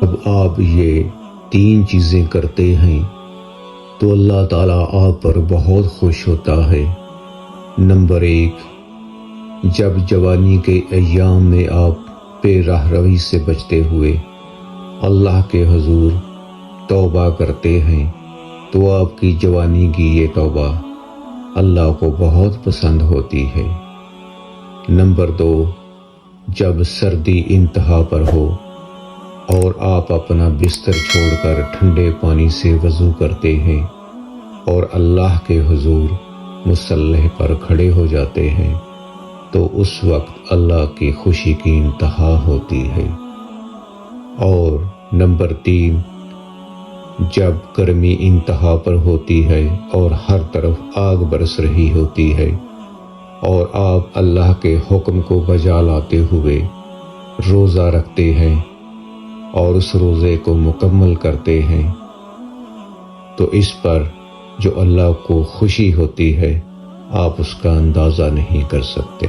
جب آپ یہ 3 چیزیں کرتے ہیں تو اللہ تعالیٰ آپ پر بہت خوش ہوتا ہے۔ نمبر 1، جب جوانی کے ایام میں آپ بے راہ روی سے بچتے ہوئے اللہ کے حضور توبہ کرتے ہیں تو آپ کی جوانی کی یہ توبہ اللہ کو بہت پسند ہوتی ہے۔ نمبر 2، جب سردی انتہا پر ہو اور آپ اپنا بستر چھوڑ کر ٹھنڈے پانی سے وضو کرتے ہیں اور اللہ کے حضور مصلی پر کھڑے ہو جاتے ہیں تو اس وقت اللہ کی خوشی کی انتہا ہوتی ہے۔ اور نمبر 3، جب گرمی انتہا پر ہوتی ہے اور ہر طرف آگ برس رہی ہوتی ہے اور آپ اللہ کے حکم کو بجا لاتے ہوئے روزہ رکھتے ہیں اور اس روزے کو مکمل کرتے ہیں تو اس پر جو اللہ کو خوشی ہوتی ہے آپ اس کا اندازہ نہیں کر سکتے۔